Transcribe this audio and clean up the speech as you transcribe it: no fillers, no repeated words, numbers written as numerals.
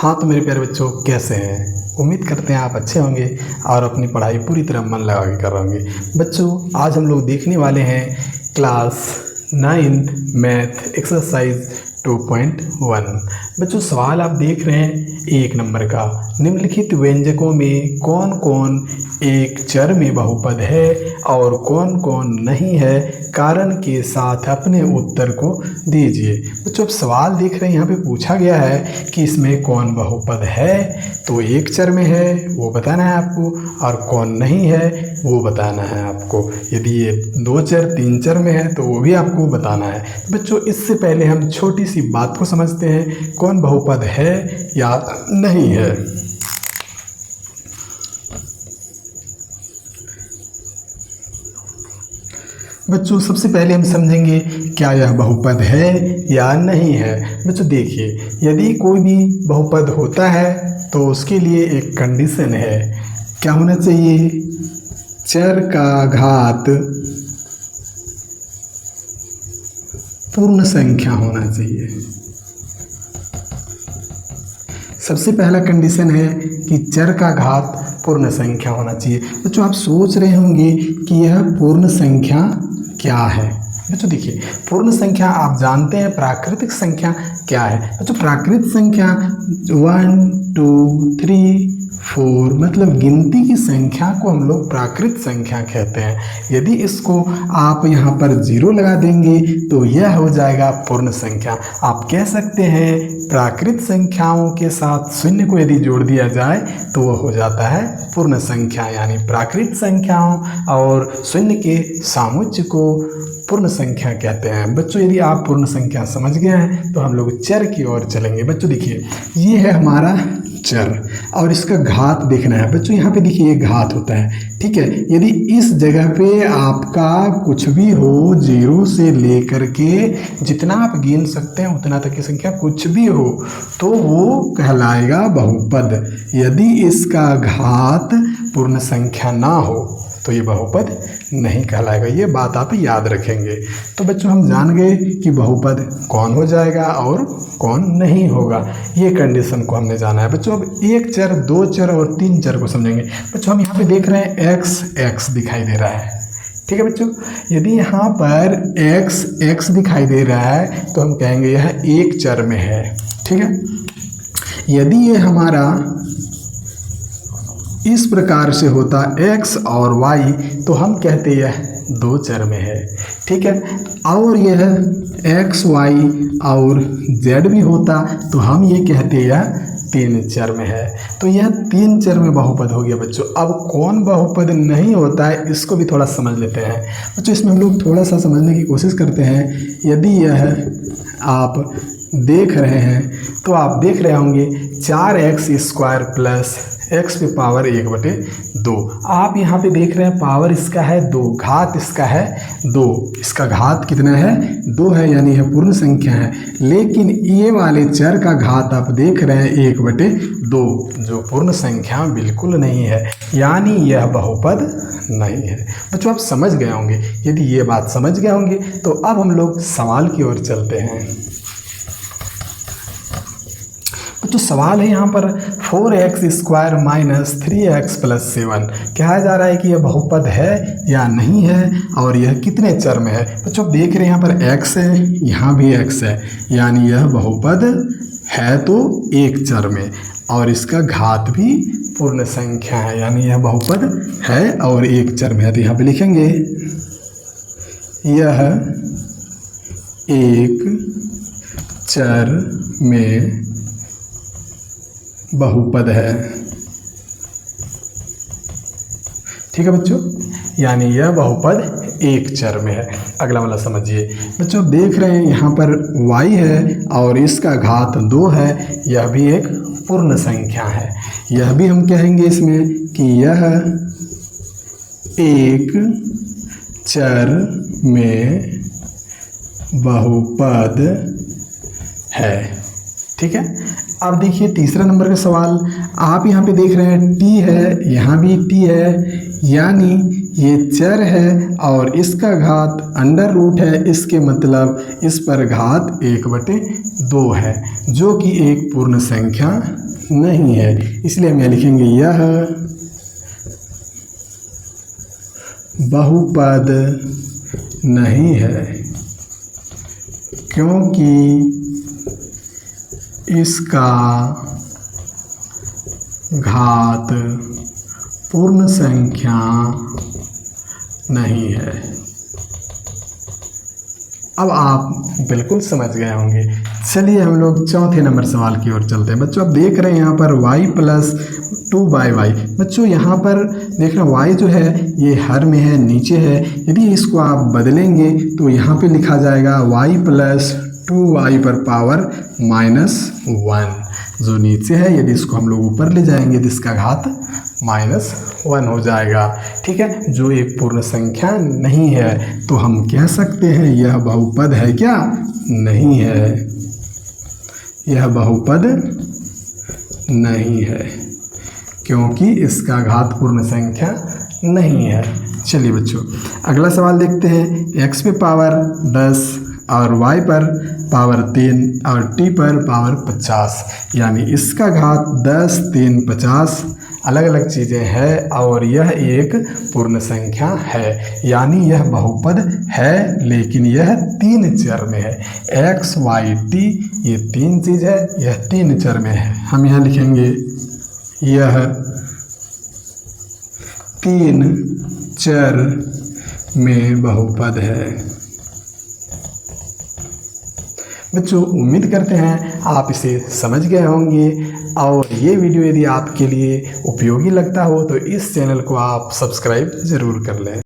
हाँ तो मेरे प्यारे बच्चों, कैसे हैं? उम्मीद करते हैं आप अच्छे होंगे और अपनी पढ़ाई पूरी तरह मन लगा के कर रहे होंगे। बच्चों, आज हम लोग देखने वाले हैं क्लास 9 मैथ एक्सरसाइज 2.1। बच्चों, सवाल आप देख रहे हैं 1 नंबर का, निम्नलिखित व्यंजकों में कौन कौन एक चर में बहुपद है और कौन कौन नहीं है, कारण के साथ अपने उत्तर को दीजिए। बच्चों, अब सवाल देख रहे हैं, यहाँ पे पूछा गया है कि इसमें कौन बहुपद है, तो एक चर में है वो बताना है आपको, और कौन नहीं है वो बताना है आपको। यदि ये 2 चर 3 चर में है तो वो भी आपको बताना है। बच्चों, इससे पहले हम छोटी सी बात को समझते हैं, कौन बहुपद है या नहीं है। बच्चों, सबसे पहले हम समझेंगे क्या यह बहुपद है या नहीं है। बच्चों देखिए, यदि कोई भी बहुपद होता है तो उसके लिए एक कंडीशन है। क्या होना चाहिए? चर का घात पूर्ण संख्या होना चाहिए। सबसे पहला कंडीशन है कि चर का घात पूर्ण संख्या होना चाहिए। बच्चों, आप सोच रहे होंगे कि यह पूर्ण संख्या क्या है। बच्चों देखिए, पूर्ण संख्या आप जानते हैं, प्राकृतिक संख्या क्या है। बच्चों, प्राकृतिक संख्या 1 2 3 4 मतलब गिनती की संख्या को हम लोग प्राकृत संख्या कहते हैं। यदि इसको आप यहाँ पर 0 लगा देंगे तो यह हो जाएगा पूर्ण संख्या। आप कह सकते हैं प्राकृत संख्याओं के साथ 0 को यदि जोड़ दिया जाए तो वह हो जाता है पूर्ण संख्या, यानी प्राकृत संख्याओं और 0 के सामुच्य को पूर्ण संख्या कहते हैं। बच्चों, यदि आप पूर्ण संख्या समझ गए हैं तो हम लोग चर की ओर चलेंगे। बच्चों देखिए, ये है हमारा चर और इसका घात देखना है। बच्चों यहाँ पे देखिए, ये घात होता है, ठीक है। यदि इस जगह पे आपका कुछ भी हो, 0 से लेकर के जितना आप गिन सकते हैं उतना तक की संख्या कुछ भी हो तो वो कहलाएगा बहुपद। यदि इसका घात पूर्ण संख्या ना हो तो ये बहुपद नहीं कहलाएगा। ये बात आप याद रखेंगे। तो बच्चों, हम जान गए कि बहुपद कौन हो जाएगा और कौन नहीं होगा। ये कंडीशन को हमने जाना है। बच्चों, अब 1 चर 2 चर और 3 चर को समझेंगे। बच्चों, हम यहाँ पे देख रहे हैं x दिखाई दे रहा है, ठीक है। बच्चों, यदि यहाँ पर x दिखाई दे रहा है तो हम कहेंगे यह एक चर में है, ठीक है। यदि ये हमारा इस प्रकार से होता x और y तो हम कहते यह 2 चर में है, ठीक है। और यह x y और z भी होता तो हम ये कहते यह 3 चर में है। तो यह 3 चर में बहुपद हो गया। बच्चों, अब कौन बहुपद नहीं होता है इसको भी थोड़ा समझ लेते हैं। बच्चों, इसमें हम लोग थोड़ा सा समझने की कोशिश करते हैं। यदि यह आप देख रहे हैं तो आप देख रहे होंगे 4x² प्लस x पे पावर 1/2। आप यहाँ पे देख रहे हैं पावर इसका है 2, घात इसका है 2। इसका घात कितना है? 2 है, यानी यह पूर्ण संख्या है। लेकिन ये वाले चर का घात आप देख रहे हैं 1/2, जो पूर्ण संख्या बिल्कुल नहीं है, यानी यह बहुपद नहीं है। बच्चों, आप समझ गए होंगे। यदि ये बात समझ गए होंगे तो अब हम लोग सवाल की ओर चलते हैं। तो सवाल है यहाँ पर 4x² माइनस 3x प्लस 7 कहा जा रहा है कि यह बहुपद है या नहीं है और यह कितने चर में है। बच्चों, देख रहे हैं यहाँ पर x है, यहाँ भी x है, यानी यह बहुपद है तो एक चर में, और इसका घात भी पूर्ण संख्या है, यानी यह बहुपद है और एक चर में है। तो यहाँ पे लिखेंगे यह एक चर में बहुपद है, ठीक है बच्चों, यानी यह बहुपद एक चर में है। अगला वाला समझिए। बच्चों, देख रहे हैं यहाँ पर y है और इसका घात 2 है, यह भी एक पूर्ण संख्या है। यह भी हम कहेंगे इसमें कि यह एक चर में बहुपद है, ठीक है। अब देखिए तीसरा नंबर का सवाल, आप यहाँ पे देख रहे हैं t है, यहाँ भी t है, यानी ये चर है और इसका घात अंडर रूट है, इसके मतलब इस पर घात 1/2 है, जो कि एक पूर्ण संख्या नहीं है, इसलिए हम यहाँ लिखेंगे यह बहुपद नहीं है, क्योंकि इसका घात पूर्ण संख्या नहीं है। अब आप बिल्कुल समझ गए होंगे। चलिए हम लोग चौथे नंबर सवाल की ओर चलते हैं। बच्चों आप देख रहे हैं यहाँ पर y प्लस 2y। बच्चों यहाँ पर देख रहे हैं y जो है ये हर में है, नीचे है। यदि इसको आप बदलेंगे तो यहाँ पे लिखा जाएगा y प्लस 2y पर पावर -1, जो नीचे है। यदि इसको हम लोग ऊपर ले जाएंगे तो इसका घात -1 हो जाएगा। ठीक है, जो एक पूर्ण संख्या नहीं है, तो हम कह सकते हैं यह बहुपद है क्या? नहीं है, यह बहुपद नहीं है, क्योंकि इसका घात पूर्ण संख्या नहीं है। चलिए बच्चों अगला सवाल देखते हैं। x पे पावर 10 और y पर पावर 3 और t पर पावर 50, यानी इसका घात 10, 3, 50 अलग अलग चीज़ें हैं और यह एक पूर्ण संख्या है, यानी यह बहुपद है, लेकिन यह 3 चर में है। x, y, t ये 3 चीज़ है, यह 3 चर में है। हम यहाँ लिखेंगे यह 3 चर में बहुपद है। बच्चों उम्मीद करते हैं आप इसे समझ गए होंगे, और ये वीडियो यदि आपके लिए उपयोगी लगता हो तो इस चैनल को आप सब्सक्राइब ज़रूर कर लें।